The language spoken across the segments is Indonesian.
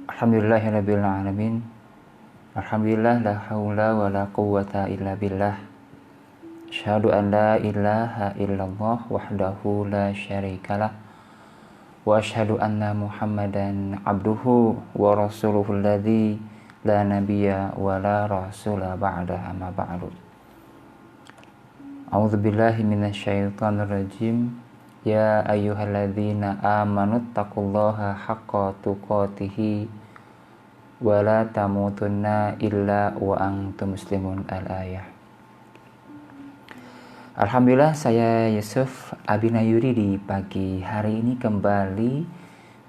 Alhamdulillahirabbil alamin. Alhamdulillah la haula wala quwwata illa billah. Asyhadu an la ilaha illallah wahdahu la syarikalah. Wa asyhadu anna Muhammadan abduhu wa rasuluhul ladzi la nabiyya wa la rasula ba'da amma ba'du. A'udzubillahi minasyaitonir rajim. Ya ayyuhalladzina amanu taqullaha haqqa tuqatih wa la tamutunna illa wa antum muslimun. Al-ayah. Alhamdulillah, saya Yusuf Abinayuri di pagi hari ini kembali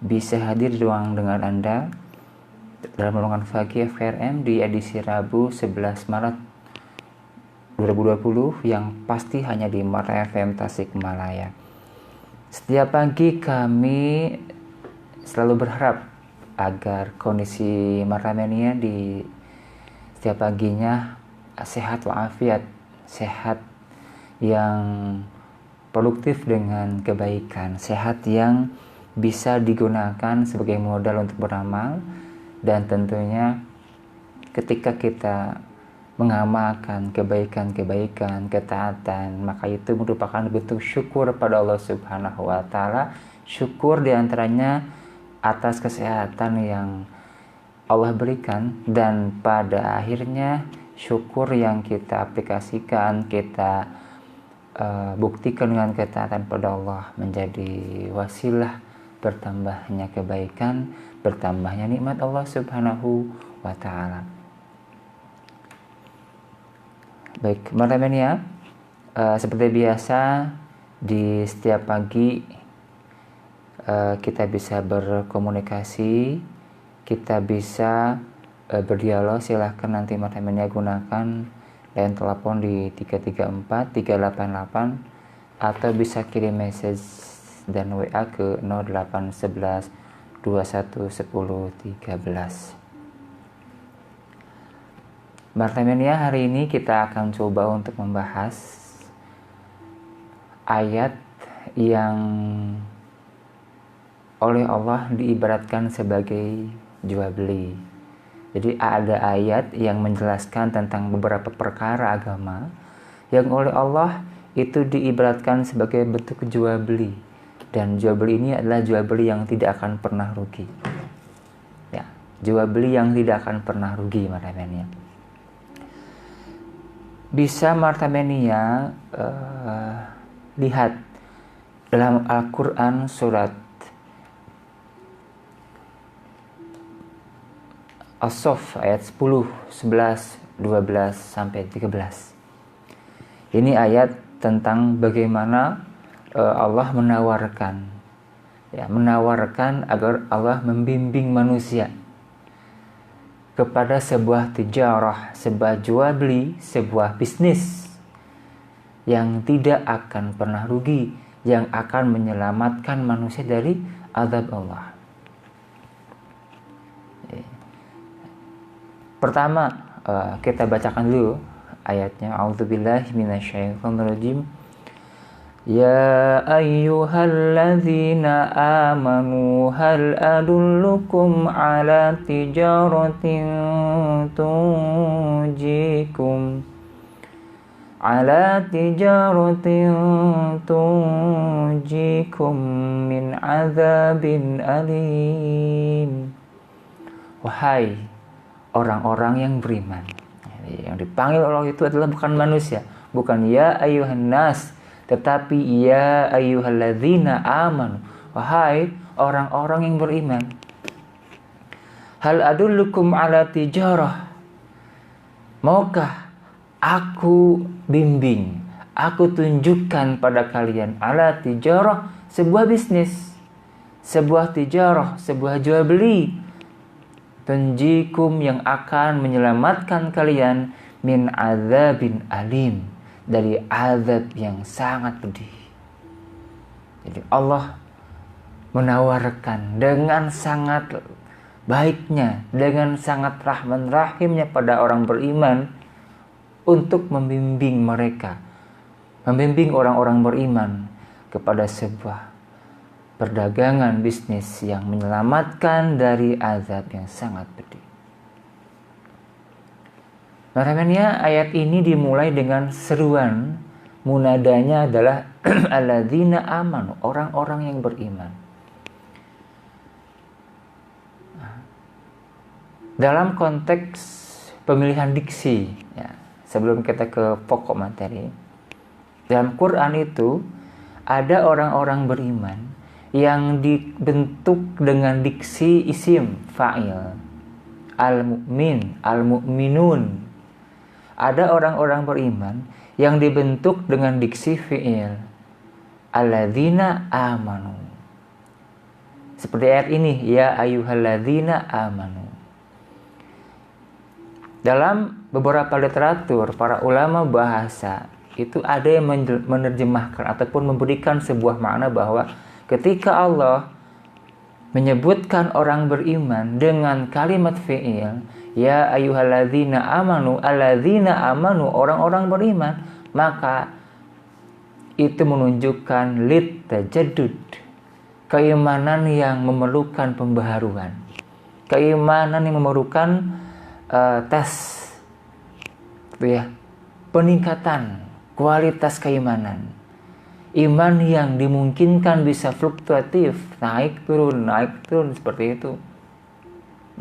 bisa hadir di ruang dengan Anda dalam Renungan Pagi FRM di edisi Rabu 11 Maret 2020 yang pasti hanya di Mara FM Tasikmalaya. Setiap pagi kami selalu berharap agar kondisi Martamania di setiap paginya sehat walafiat, sehat yang produktif dengan kebaikan, sehat yang bisa digunakan sebagai modal untuk beramal, dan tentunya ketika kita mengamalkan kebaikan-kebaikan, ketaatan, maka itu merupakan bentuk syukur pada Allah Subhanahu wa taala. Syukur diantaranya atas kesehatan yang Allah berikan, dan pada akhirnya syukur yang kita aplikasikan, kita buktikan dengan ketaatan pada Allah menjadi wasilah bertambahnya kebaikan, bertambahnya nikmat Allah Subhanahu wa taala. Baik, Martamania, seperti biasa di setiap pagi kita bisa berkomunikasi, kita bisa berdialog. Silahkan nanti Martamania gunakan line telepon di 334 388 atau bisa kirim message dan WA ke 0811 21 10 13. Martamania, hari ini kita akan coba untuk membahas ayat yang oleh Allah diibaratkan sebagai jual beli. Jadi ada ayat yang menjelaskan tentang beberapa perkara agama yang oleh Allah itu diibaratkan sebagai bentuk jual beli, dan jual beli ini adalah jual beli yang tidak akan pernah rugi. Ya, jual beli yang tidak akan pernah rugi, Martamania. Bisa Martamania lihat dalam Al-Quran surat As-Saff ayat 10, 11, 12 sampai 13. Ini ayat tentang bagaimana Allah menawarkan agar Allah membimbing manusia kepada sebuah tijarah, sebuah jual beli, sebuah bisnis yang tidak akan pernah rugi, yang akan menyelamatkan manusia dari azab Allah. Pertama, kita bacakan dulu ayatnya. A'udzubillahi minasyaitonirrajim. Ya ayyuhalladzina amanu hal adullukum ala tijaratin tunjikum min azabin alim. Wahai orang-orang yang beriman. Yang dipanggil Allah itu adalah bukan manusia, bukan ya ayyuhan nas, tetapi ya ayyuhalladzina amanu, wahai orang-orang yang beriman. Hal adullukum ala tijarah, maukah aku bimbing, aku tunjukkan pada kalian ala tijarah, sebuah bisnis, sebuah tijarah, sebuah jual beli, tunjikum yang akan menyelamatkan kalian min azabin alim, dari azab yang sangat pedih. Jadi Allah menawarkan dengan sangat baiknya, dengan sangat rahman rahimnya pada orang beriman untuk membimbing mereka, membimbing orang-orang beriman kepada sebuah perdagangan bisnis yang menyelamatkan dari azab yang sangat pedih. Makanya ayat ini dimulai dengan seruan, munadanya adalah alladzina amanu, orang-orang yang beriman. Dalam konteks pemilihan diksi, ya, sebelum kita ke pokok materi, dalam Quran itu ada orang-orang beriman yang dibentuk dengan diksi isim fa'il, al-mu'min, al-mu'minun. Ada orang-orang beriman yang dibentuk dengan diksi fi'il, alladzina amanu. Seperti ayat ini, ya ayyuhalladzina amanu. Dalam beberapa literatur, para ulama bahasa itu ada yang menerjemahkan ataupun memberikan sebuah makna bahwa ketika Allah menyebutkan orang beriman dengan kalimat fi'il, ya ayyuhalladzina amanu, alladzina amanu, orang-orang beriman, maka itu menunjukkan lit tajaddud, keimanan yang memerlukan pembaharuan, keimanan yang memerlukan tes, ya, peningkatan kualitas keimanan. Iman yang dimungkinkan bisa fluktuatif, naik turun seperti itu.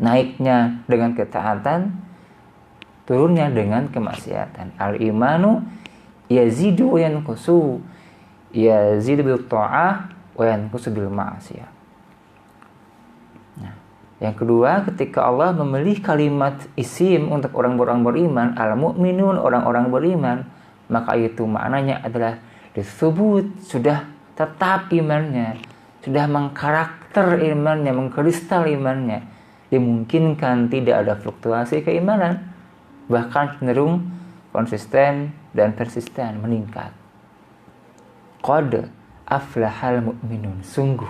Naiknya dengan ketaatan, turunnya dengan kemaksiatan. Al-imanu yazidu wa yanqusu, yazidu bil ta'ah wa yanqusu bil ma'siyah. Nah, yang kedua, ketika Allah memilih kalimat isim untuk orang-orang beriman, al-mu'minun, orang-orang beriman, maka itu maknanya adalah disebut sudah tetap imannya, sudah mengkarakter imannya, mengkristal imannya, dimungkinkan tidak ada fluktuasi keimanan, bahkan cenderung konsisten dan persisten, meningkat. Qad aflahal mu'minun, sungguh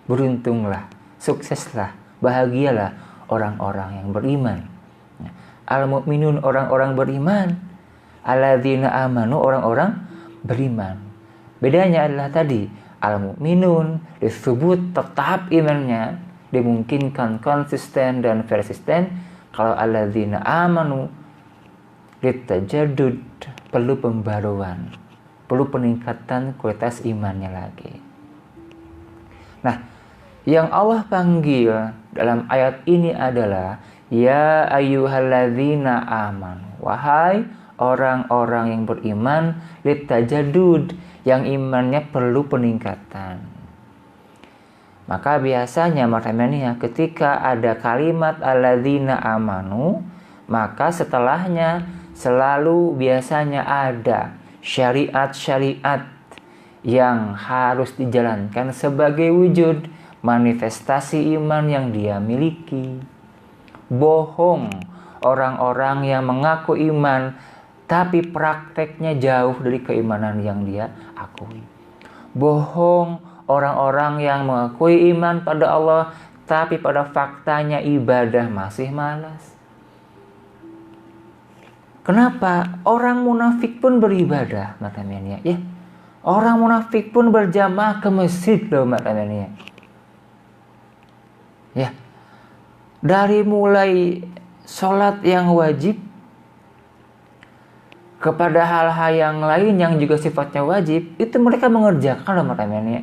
beruntunglah, sukseslah, bahagialah orang-orang yang beriman. Al-mu'minun, orang-orang beriman, alladzina amanu, orang-orang beriman. Bedanya adalah tadi, al-mu'minun disebut tetap imannya, dimungkinkan konsisten dan persisten. Kalau alladzina amanu litajaddud, perlu pembaruan, perlu peningkatan kualitas imannya lagi. Nah, yang Allah panggil dalam ayat ini adalah ya ayyuhalladzina amanu, wahai orang-orang yang beriman, litajaddud, yang imannya perlu peningkatan. Maka biasanya maknanya ketika ada kalimat alladzina amanu, maka setelahnya selalu biasanya ada syariat-syariat yang harus dijalankan sebagai wujud manifestasi iman yang dia miliki. Bohong orang-orang yang mengaku iman tapi prakteknya jauh dari keimanan yang dia akui. Bohong orang-orang yang mengakui iman pada Allah tapi pada faktanya ibadah masih malas. Kenapa? Orang munafik pun beribadah, maknanya ya. Orang munafik pun berjamaah ke masjid loh, maknanya. Ya. Dari mulai sholat yang wajib kepada hal-hal yang lain yang juga sifatnya wajib, itu mereka mengerjakan loh, maknanya.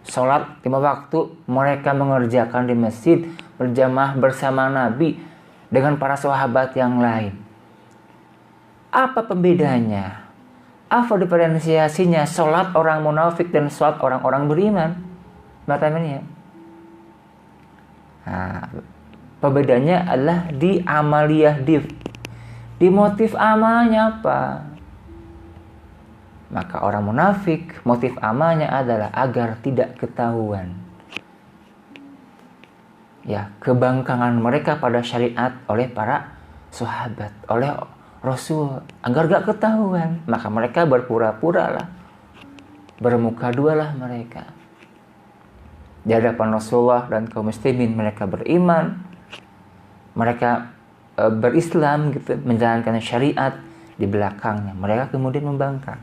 Sholat 5 waktu mereka mengerjakan di masjid berjamaah bersama Nabi dengan para sahabat yang lain. Apa pembedanya? Apa diferensiasinya sholat orang munafik dan sholat orang-orang beriman? Maknanya. Nah, perbedaannya adalah di amaliyah di motif amalnya apa? Maka orang munafik motif amalnya adalah agar tidak ketahuan, ya, kebangkangan mereka pada syariat oleh para sahabat, oleh Rasul, agar gak ketahuan. Maka mereka berpura-pura lah, bermuka dua lah mereka. Di hadapan Rasulullah dan kaum muslimin mereka beriman, mereka berislam gitu, menjalankan syariat. Di belakangnya mereka kemudian membangkang.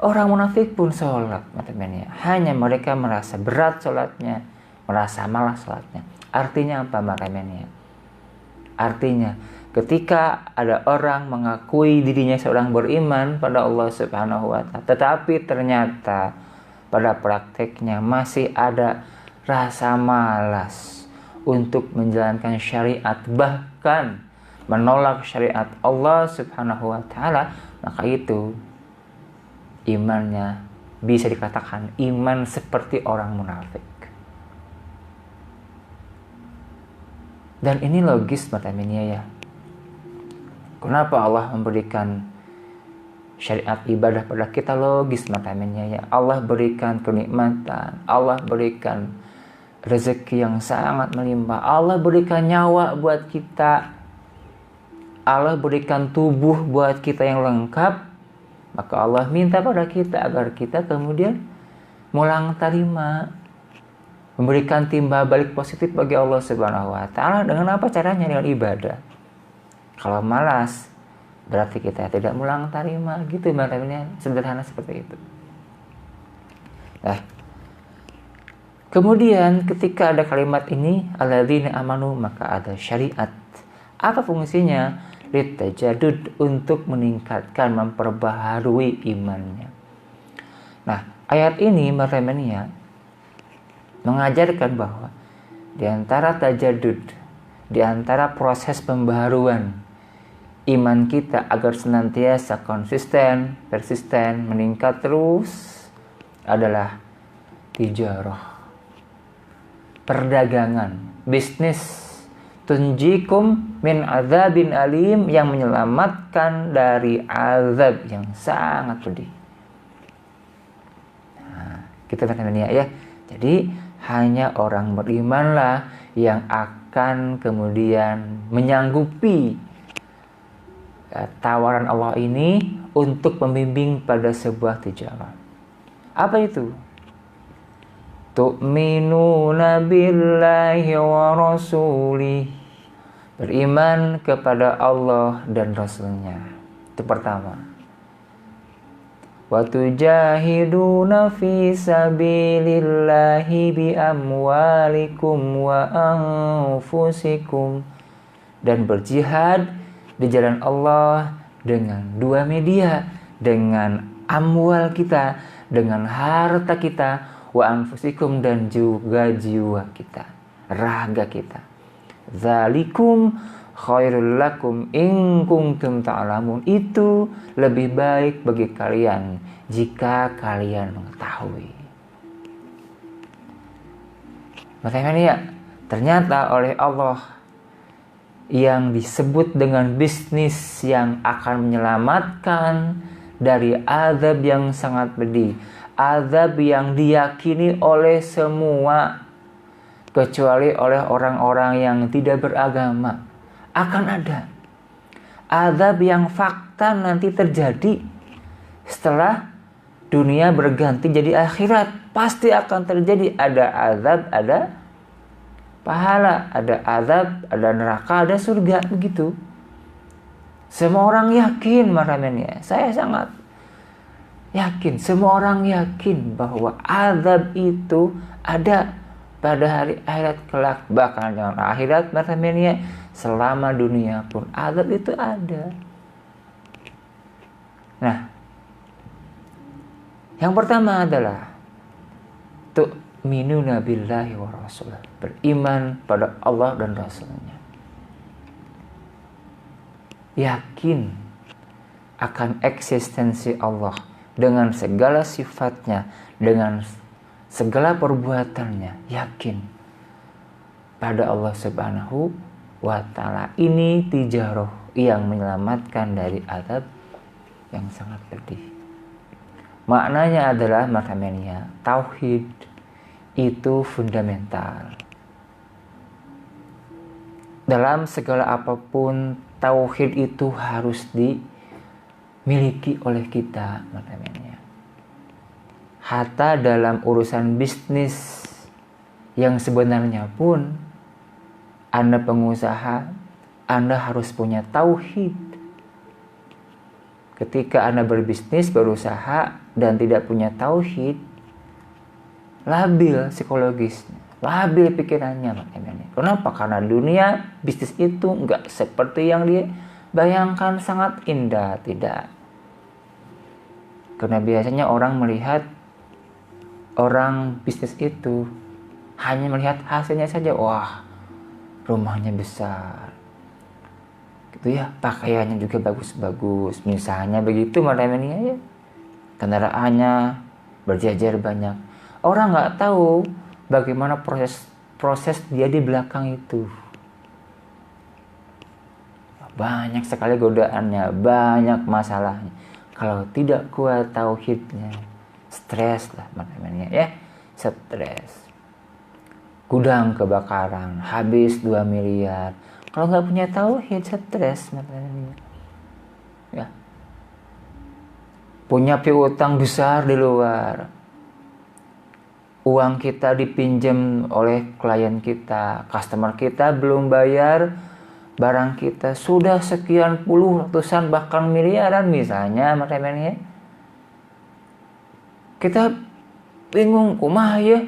Orang munafik pun sholat, teman-teman ya. Hanya mereka merasa berat sholatnya, merasa malas sholatnya. Artinya apa, teman-teman ya? Artinya ketika ada orang mengakui dirinya seorang beriman pada Allah Subhanahu wa Ta'ala, tetapi ternyata pada prakteknya masih ada rasa malas untuk menjalankan syariat, bahkan menolak syariat Allah Subhanahu wa Ta'ala, maka itu imannya bisa dikatakan iman seperti orang munafik. Dan ini logis, teman-teman ya. Kenapa Allah memberikan syariat ibadah pada kita? Logis, teman-teman ya. Allah berikan kenikmatan, Allah berikan rezeki yang sangat melimpah, Allah berikan nyawa buat kita, Allah berikan tubuh buat kita yang lengkap. Maka Allah minta pada kita agar kita kemudian mulang terima, memberikan timbal balik positif bagi Allah Subhanahu wa Ta'ala. Dengan apa caranya? Dengan ibadah. Kalau malas, berarti kita tidak mulang terima. Gitu, teman-teman. Sederhana seperti itu. Nah, kemudian ketika ada kalimat ini, alladzina amanu, maka ada syariat. Apa fungsinya? Litajadud, untuk meningkatkan, memperbaharui imannya. Nah, ayat ini, teman-teman ya, mengajarkan bahwa di antara tajadud, di antara proses pembaharuan iman kita agar senantiasa konsisten, persisten, meningkat terus adalah tijarah, perdagangan, bisnis, tunjikum min azabin alim, yang menyelamatkan dari azab yang sangat pedih. Nah, kita teman-teman ya. Jadi hanya orang berimanlah yang akan kemudian menyanggupi tawaran Allah ini untuk membimbing pada sebuah tijarah. Apa itu? Tu'minuna billahi wa rasulih, beriman kepada Allah dan Rasulnya. Itu pertama. Wa tujahiduna fi sabilillahi bi amwalikum wa anfusikum, dan berjihad di jalan Allah dengan dua media, dengan amwal kita, dengan harta kita, wa anfusikum, dan juga jiwa kita, raga kita. Zalikum khairul lakum in kuntum ta'lamun, itu lebih baik bagi kalian jika kalian mengetahui. Makanya ya, ternyata oleh Allah yang disebut dengan bisnis yang akan menyelamatkan dari azab yang sangat pedih, azab yang diyakini oleh semua kecuali oleh orang-orang yang tidak beragama. Akan ada azab yang fakta nanti terjadi setelah dunia berganti jadi akhirat. Pasti akan terjadi, ada azab, ada pahala, ada azab, ada neraka, ada surga, begitu. Semua orang yakin, maramennya. Saya sangat yakin, semua orang yakin bahwa azab itu ada pada hari akhirat kelak. Bahkan jangan akhirat, maramennya, selama dunia pun azab itu ada. Nah, yang pertama adalah tu'minuna billahi wa rasulah, beriman pada Allah dan Rasulnya. Yakin akan eksistensi Allah dengan segala sifatnya, dengan segala perbuatannya. Yakin pada Allah Subhanahu wa Ta'ala. Ini tijarah yang menyelamatkan dari azab yang sangat pedih. Maknanya adalah, maknanya tauhid itu fundamental. Dalam segala apapun, tauhid itu harus dimiliki oleh kita, maknanya. Hatta dalam urusan bisnis yang sebenarnya pun, Anda pengusaha, Anda harus punya tauhid. Ketika Anda berbisnis, berusaha, dan tidak punya tauhid, labil psikologisnya, labil pikirannya. Kenapa? Karena dunia bisnis itu nggak seperti yang dia bayangkan sangat indah, tidak. Karena biasanya orang melihat orang bisnis itu hanya melihat hasilnya saja. Wah, rumahnya besar, gitu ya, pakaiannya juga bagus-bagus, misalnya begitu ya. Kendaraannya berjejer banyak. Orang nggak tahu bagaimana proses dia di belakang itu. Banyak sekali godaannya, banyak masalahnya. Kalau tidak kuat tauhidnya, stres lah ya, stres. Gudang kebakaran, habis 2 miliar. Kalau nggak punya tauhid, stres ya. Punya piutang besar di luar. Uang kita dipinjam oleh klien kita, customer kita belum bayar barang kita, sudah sekian puluh, ratusan, bahkan miliaran misalnya ya. Kita bingung, kumaha ya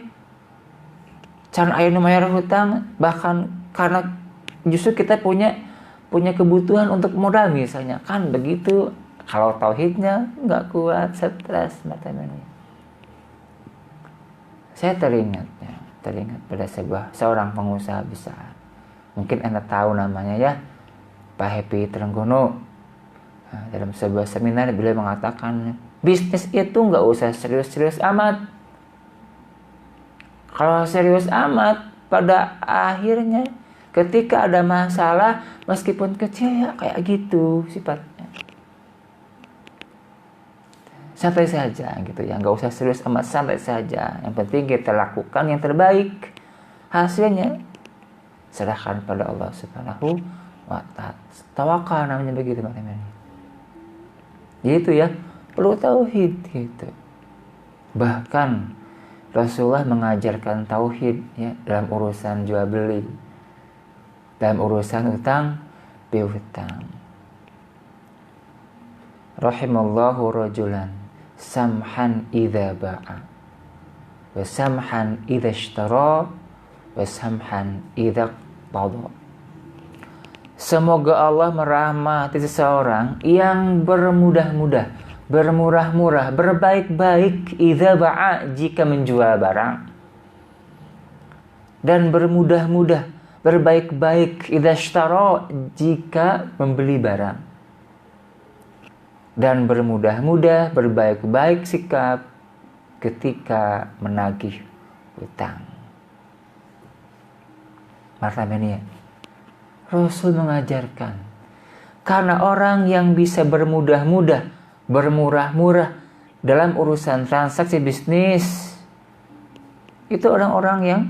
can ayeuna mayar hutang, bahkan karena justru kita punya kebutuhan untuk modal misalnya, kan begitu. Kalau tauhidnya nggak kuat, stres ya. Saya teringat pada seorang pengusaha besar. Mungkin Anda tahu namanya ya, Pak Happy Trenggono. Nah, dalam sebuah seminar beliau mengatakan, bisnis itu nggak usah serius-serius amat. Kalau serius amat, pada akhirnya ketika ada masalah, meskipun kecil ya kayak gitu sifatnya. Santai saja gitu ya, nggak usah serius amat, santai saja. Yang penting kita lakukan yang terbaik. Hasilnya serahkan pada Allah Subhanahu wa Ta'ala. Tawakal namanya begitu teman-teman. Gitu ya, perlu tauhid gitu. Bahkan Rasulullah mengajarkan tauhid ya dalam urusan jual beli, dalam urusan utang piutang. Rahimallahu rajulan samhan idza ba'a wa samhan idza ishtara wa samhan idza qada. Semoga Allah merahmati seseorang yang bermudah-mudah, bermurah-murah, berbaik-baik idza ba'a, jika menjual barang, dan bermudah-mudah, berbaik-baik idza ishtara, jika membeli barang, dan bermudah-mudah, berbaik-baik sikap ketika menagih hutang. Marhamania, Rasul mengajarkan, karena orang yang bisa bermudah-mudah, bermurah-murah dalam urusan transaksi bisnis, itu orang-orang yang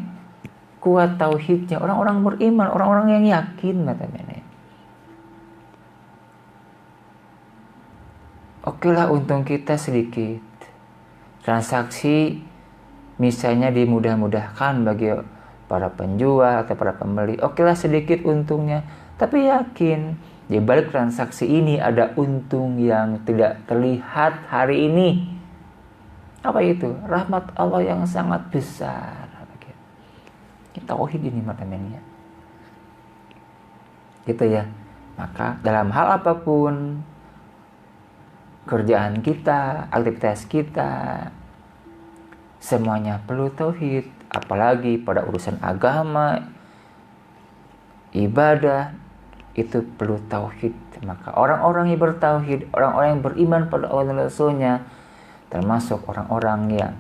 kuat tauhidnya, orang-orang beriman, orang-orang yang yakin. Oke lah, untung kita sedikit. Transaksi misalnya dimudah-mudahkan bagi para penjual atau para pembeli. Oke lah, sedikit untungnya. Tapi yakin, di balik transaksi ini ada untung yang tidak terlihat hari ini. Apa itu? Rahmat Allah yang sangat besar. Tauhid ini teman-teman. Gitu ya. Maka dalam hal apapun, kerjaan kita, aktivitas kita, semuanya perlu tauhid. Apalagi pada urusan agama, ibadah, itu perlu tauhid. Maka orang-orang yang bertauhid, orang-orang yang beriman pada Allah dan Rasulnya, termasuk orang-orang yang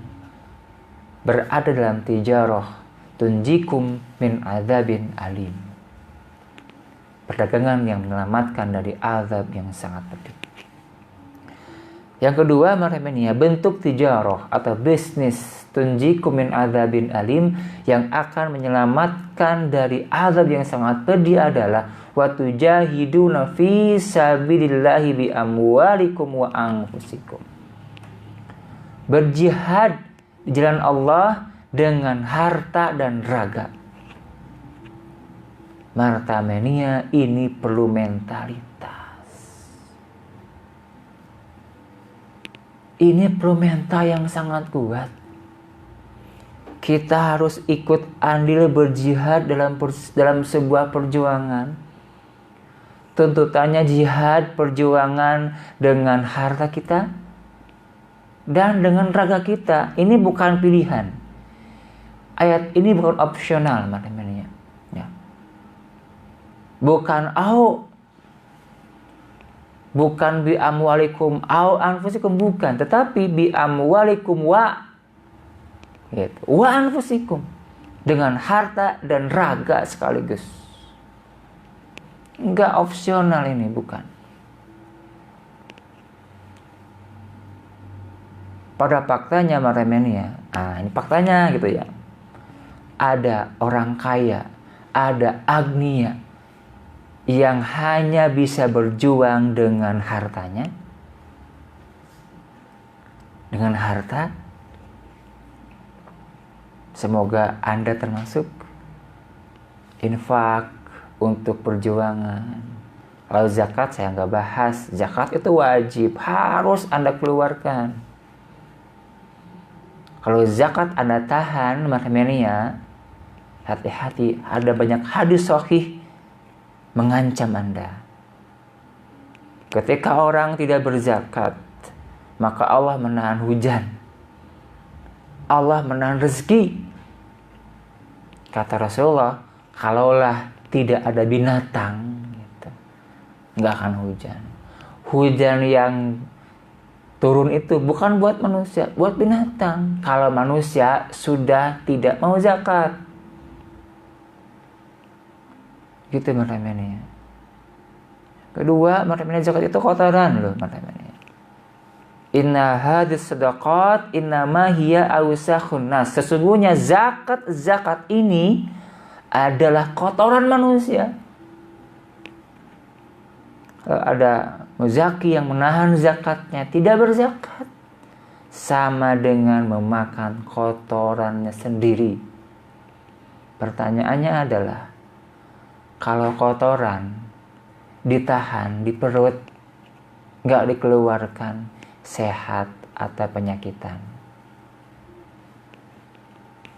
berada dalam tijarah tunjikum min adzabin alim, perdagangan yang menyelamatkan dari azab yang sangat pedih. Yang kedua, bentuk tijarah atau bisnis tunjikum min adzabin alim, yang akan menyelamatkan dari azab yang sangat pedih adalah wa tujahiduna fi sabilillahi bi amwalikum wa anfusikum. Berjihad di jalan Allah dengan harta dan raga. Martamenia, ini perlu mentalitas. Ini perlu mental yang sangat kuat. Kita harus ikut andil berjihad dalam sebuah perjuangan. Tuntutannya jihad perjuangan dengan harta kita dan dengan raga kita. Ini bukan pilihan. Ayat ini bukan opsional, teman-teman. Ya. Bukan bi amwalikum au anfusikum, bukan, tetapi bi amwalikum wa gitu. Wa anfusikum, dengan harta dan raga sekaligus. Enggak opsional ini, bukan. Pada faktanya Maremenia, ini faktanya gitu ya. Ada orang kaya, ada agnia yang hanya bisa berjuang dengan hartanya, dengan harta. Semoga Anda termasuk infak untuk perjuangan. Kalau zakat saya nggak bahas. Zakat itu wajib, harus Anda keluarkan. Kalau zakat Anda tahan, Maremenia, hati-hati, ada banyak hadis sahih mengancam Anda. Ketika orang tidak berzakat, maka Allah menahan hujan. Allah menahan rezeki. Kata Rasulullah, kalaulah tidak ada binatang, gitu, nggak akan hujan. Hujan yang turun itu bukan buat manusia, buat binatang. Kalau manusia sudah tidak mau zakat. Gitu teman-teman. Kedua, teman-teman, zakat itu kotoran loh, teman-teman. Inna hadis sadaqat innama hiya awsakhun nas. Sesungguhnya zakat ini adalah kotoran manusia. Kalau ada muzaki yang menahan zakatnya, tidak berzakat, sama dengan memakan kotorannya sendiri. Pertanyaannya adalah, kalau kotoran ditahan di perut, nggak dikeluarkan, sehat atau penyakitan?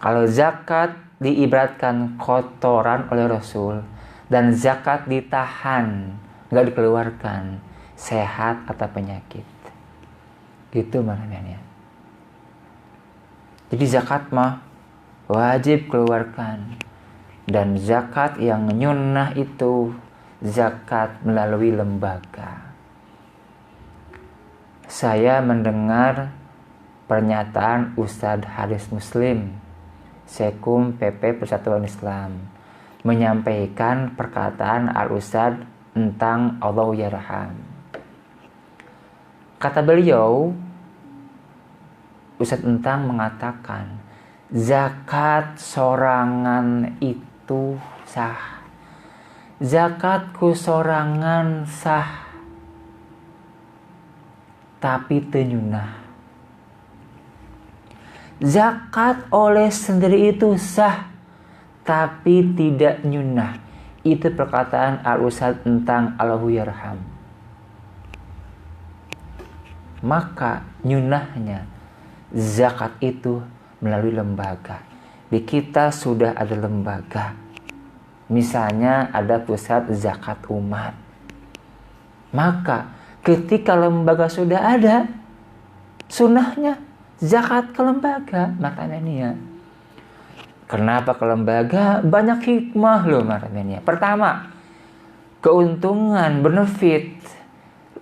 Kalau zakat diibaratkan kotoran oleh Rasul, dan zakat ditahan, nggak dikeluarkan, sehat atau penyakit. Gitu maknanya. Jadi zakat mah wajib keluarkan. Dan zakat yang nyunnah itu zakat melalui lembaga. Saya mendengar pernyataan Ustadz Haris Muslim, Sekum PP Persatuan Islam, menyampaikan perkataan Al-Ustadz tentang Allah Yarham. Kata beliau, Ustadz Entang mengatakan, zakat sorangan itu sah. Zakatku sorangan sah, tapi tenyunah. Zakat oleh sendiri itu sah, tapi tidak nyunah. Itu perkataan Al-Ustadz tentang Allahu Yarham. Maka nyunahnya zakat itu melalui lembaga. Di kita sudah ada lembaga. Misalnya ada pusat zakat umat. Maka ketika lembaga sudah ada, sunnahnya zakat ke lembaga. Makanya nih ya, kenapa ke lembaga? Banyak hikmah loh makanya. Pertama, keuntungan, benefit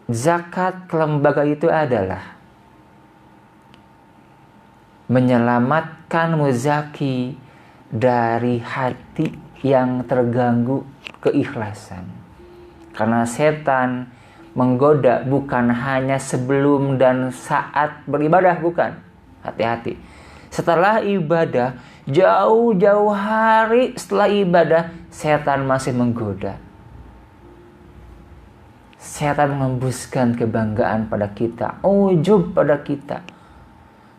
zakat ke lembaga itu adalah menyelamatkan muzaki dari hati yang terganggu keikhlasan. Karena setan menggoda bukan hanya sebelum dan saat beribadah, bukan. Hati-hati. Setelah ibadah, jauh-jauh hari setelah ibadah, setan masih menggoda. Setan mengembuskan kebanggaan pada kita, ujub pada kita.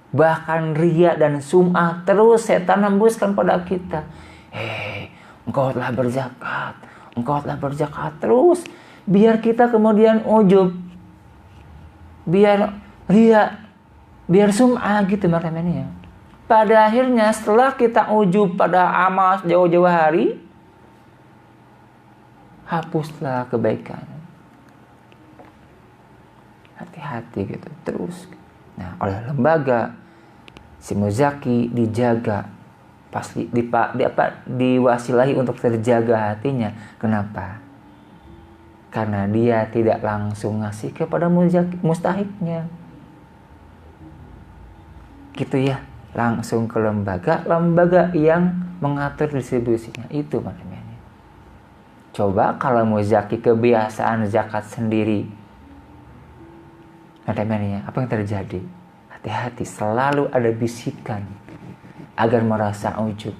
Bahkan riya dan sum'ah terus setan hembuskan pada kita. Engkau telah berzakat, engkau telah berzakat terus. Biar kita kemudian ujub, biar riya, biar sum'ah gitu maknanya. Pada akhirnya setelah kita ujub pada amal jauh-jauh hari, hapuslah kebaikan. Hati-hati gitu terus. Nah, oleh lembaga si muzaki dijaga, pasti diwasilahi untuk terjaga hatinya. Kenapa? Karena dia tidak langsung ngasih kepada mustahiknya. Gitu ya, langsung ke lembaga yang mengatur distribusinya. Itu maknanya. Coba kalau muzaki kebiasaan zakat sendiri, maknanya apa yang terjadi? Hati-hati, selalu ada bisikan agar merasa ujub,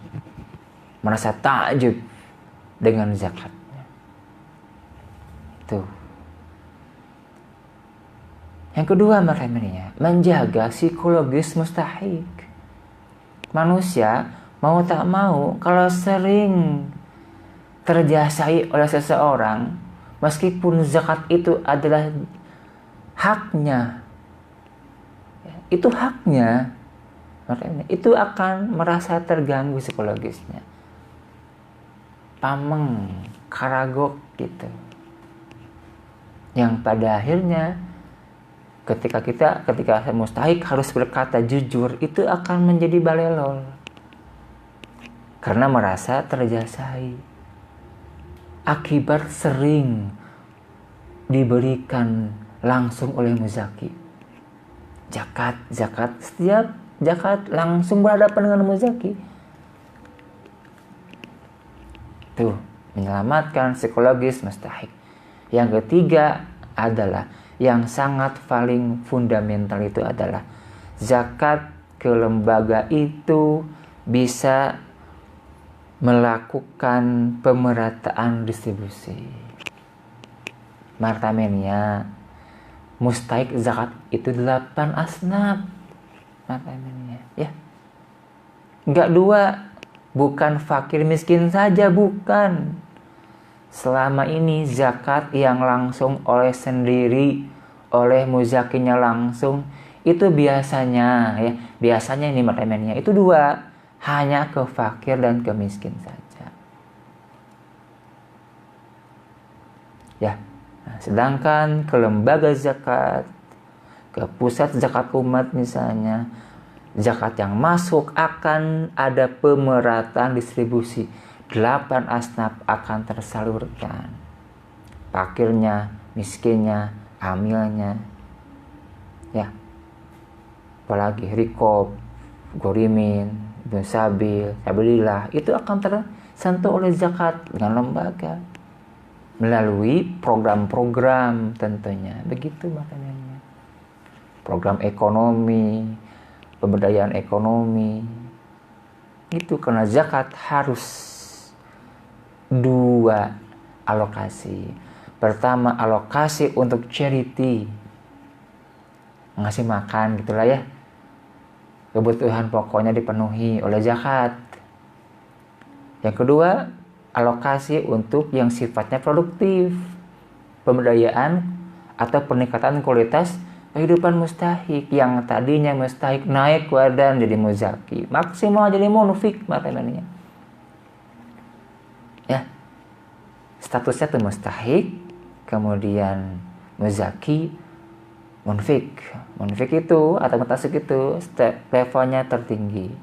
merasa takjub dengan zakat. Tuh. Yang kedua maknanya menjaga psikologis mustahik. Manusia mau tak mau kalau sering terjasai oleh seseorang, meskipun zakat itu adalah haknya, itu haknya, maknanya itu akan merasa terganggu psikologisnya, pameng, karagok gitu. Yang pada akhirnya ketika mustahik harus berkata jujur, itu akan menjadi balelol karena merasa terjasai akibat sering diberikan langsung oleh muzaki. Zakat setiap zakat langsung berhadapan dengan muzaki. Tuh, menyelamatkan psikologis mustahik. Yang ketiga adalah yang sangat paling fundamental, itu adalah zakat ke lembaga itu bisa melakukan pemerataan distribusi. Martamenia, mustahik zakat itu 8 asnaf. Martamenia, ya. Enggak 2, bukan fakir miskin saja, bukan. Selama ini zakat yang langsung oleh sendiri, oleh muzakinya langsung, itu biasanya ini maknanya itu 2, hanya ke fakir dan ke miskin saja. Ya. Nah, sedangkan ke lembaga zakat, ke pusat zakat umat misalnya, zakat yang masuk akan ada pemerataan distribusi. 8 asnaf akan tersalurkan. Fakirnya, miskinnya, amilnya. Ya. Apalagi rikob, gorimin, ibn sabil, sabilillah, itu akan tersentuh oleh zakat dengan lembaga. Melalui program-program tentunya. Begitu maknanya. Program ekonomi, pemberdayaan ekonomi. Itu karena zakat harus 2 alokasi. Pertama, alokasi untuk charity, ngasih makan gitulah ya, kebutuhan pokoknya dipenuhi oleh zakat. Yang kedua, alokasi untuk yang sifatnya produktif, pemberdayaan atau peningkatan kualitas kehidupan mustahik. Yang tadinya mustahik naik badan jadi muzaki, maksimal jadi munfik maknanya. Ya, statusnya tuh mustahik, kemudian muzaki, munfik. Munfik itu atau mutasik itu levelnya tertinggi,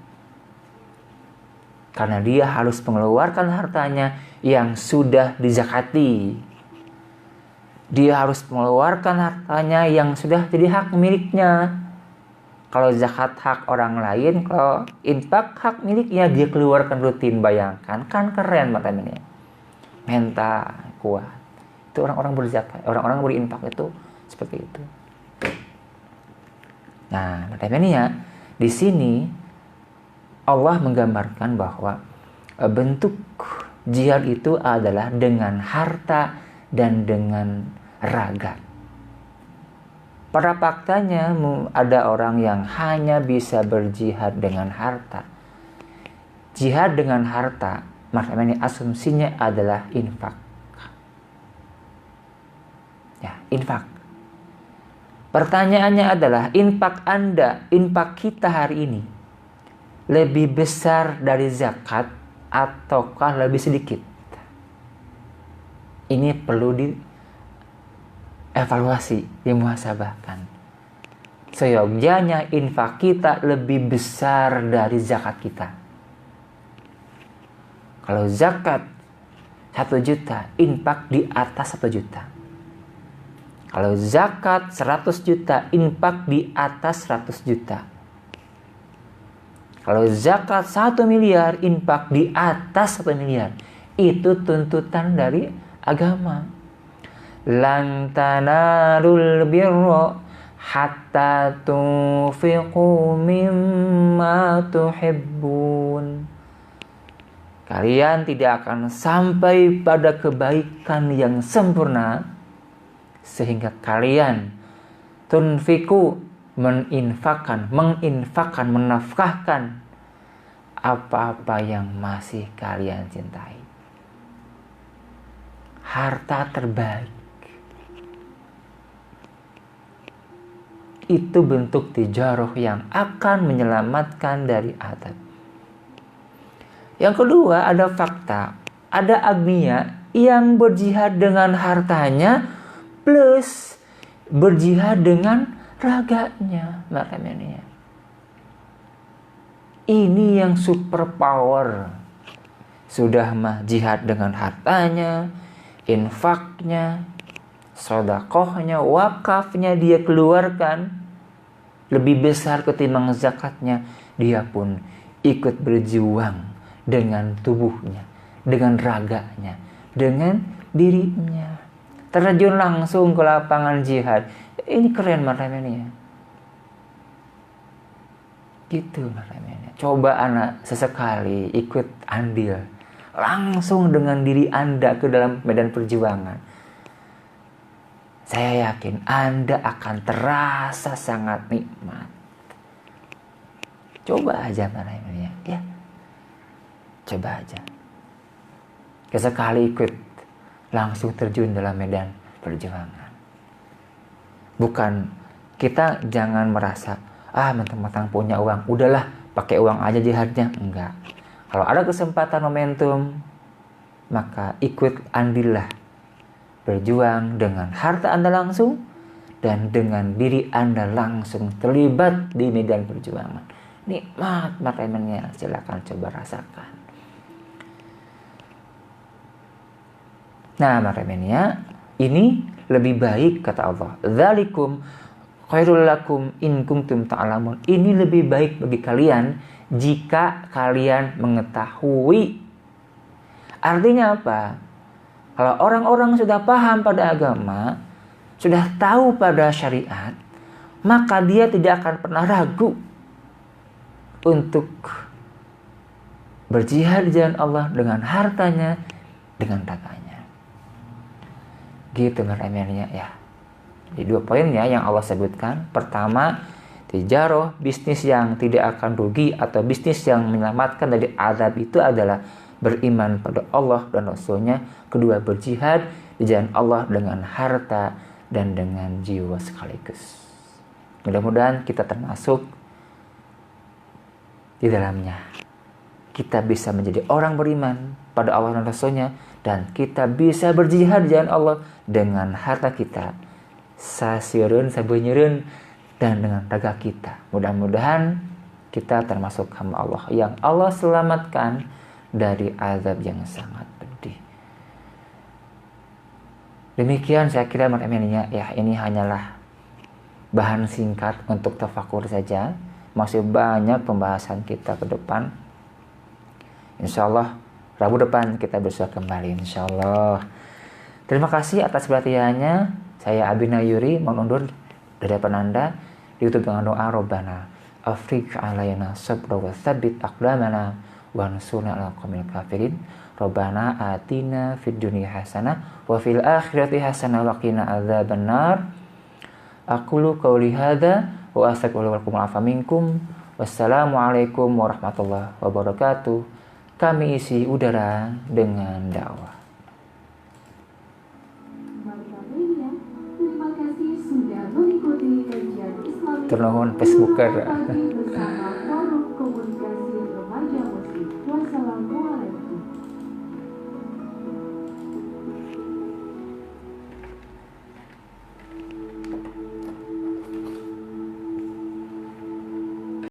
karena dia harus mengeluarkan hartanya yang sudah dizakati. Dia harus mengeluarkan hartanya yang sudah jadi hak miliknya. Kalau zakat hak orang lain, kalau infak hak miliknya, dia keluarkan rutin. Bayangkan, kan keren makanya. Mental kuat. Itu orang-orang berzakat, orang-orang berinfak itu seperti itu. Nah, makanya di sini Allah menggambarkan bahwa bentuk jihad itu adalah dengan harta dan dengan raga. Pada faktanya ada orang yang hanya bisa berjihad dengan harta. Jihad dengan harta, maknanya asumsinya adalah infak. Ya, infak. Pertanyaannya adalah, infak kita hari ini lebih besar dari zakat ataukah lebih sedikit? Ini perlu dievaluasi, dimuhasabahkan. Seyogyanya infak kita lebih besar dari zakat kita. Kalau zakat 1 juta, infak di atas 1 juta. Kalau zakat 100 juta, infak di atas 100 juta. Kalau zakat 1 miliar, infak di atas 1 miliar. Itu tuntutan dari agama. Lan tanalul birra hatta tunfiqu mimma tuhibbun. Kalian tidak akan sampai pada kebaikan yang sempurna sehingga kalian tunfiku, menginfakkan, menafkahkan apa-apa yang masih kalian cintai. Harta terbaik. Itu bentuk tijarah yang akan menyelamatkan dari azab. Yang kedua, ada fakta. Ada agniya yang berjihad dengan hartanya plus berjihad dengan raganya. Ini yang super power. Sudah mah jihad dengan hartanya, infaknya, sedekahnya, wakafnya dia keluarkan lebih besar ketimbang zakatnya. Dia pun ikut berjuang dengan tubuhnya, dengan raganya, dengan dirinya. Terjun langsung ke lapangan jihad. Ini keren maknanya. Gitu maknanya. Coba anak sesekali ikut andil langsung dengan diri Anda ke dalam medan perjuangan. Saya yakin Anda akan terasa sangat nikmat. Coba aja maknanya, ya. Coba aja. Sesekali ikut langsung terjun dalam medan perjuangan. Bukan, kita jangan merasa, mentang-mentang punya uang, udahlah pakai uang aja jihadnya. Enggak. Kalau ada kesempatan momentum, maka ikut andillah. Berjuang dengan harta Anda langsung dan dengan diri Anda langsung terlibat di medan perjuangan. Nikmat maknanya, silakan coba rasakan. Nah, maknanya ini lebih baik kata Allah. Dzalikum khairul lakum in kuntum ta'lamun. Ini lebih baik bagi kalian jika kalian mengetahui. Artinya apa? Kalau orang-orang sudah paham pada agama, sudah tahu pada syariat, maka dia tidak akan pernah ragu untuk berjihad di jalan Allah dengan hartanya, dengan raganya. Gitu maknanya ya. Di 2 poinnya yang Allah sebutkan. Pertama, tijarah, bisnis yang tidak akan rugi atau bisnis yang menyelamatkan dari azab itu adalah beriman pada Allah dan Rasulnya. Kedua, berjihad di jalan Allah dengan harta dan dengan jiwa sekaligus. Mudah-mudahan kita termasuk di dalamnya. Kita bisa menjadi orang beriman pada Allah dan Rasulnya, dan kita bisa berjihad di jalan Allah dengan harta kita, sasireun, sabeunyereun, dan dengan raga kita. Mudah-mudahan kita termasuk hamba Allah yang Allah selamatkan dari azab yang sangat pedih. Demikian saya kira maknanya ya, ini hanyalah bahan singkat untuk tafakur saja. Masih banyak pembahasan kita ke depan. Insyaallah Rabu depan kita bisa kembali insyaallah. Terima kasih atas perhatiannya. Saya Abina Yuri mohon undur dari hadapan Anda. Ditutup dengan doa Rabbana afriq alaina sabra wa tsabbit aqdamana wa ansurna 'alal qaumil kafirin. Rabbana atina fid dunya hasanah wa fil akhirati hasanah wa qina adzabannar. Aqulu qouli hadza wa astaghfirullaha minkum. Wassalamualaikum warahmatullahi wabarakatuh. Kami isi udara dengan dakwah. Terima kasih sudah mengikuti Turnuhun Facebooker.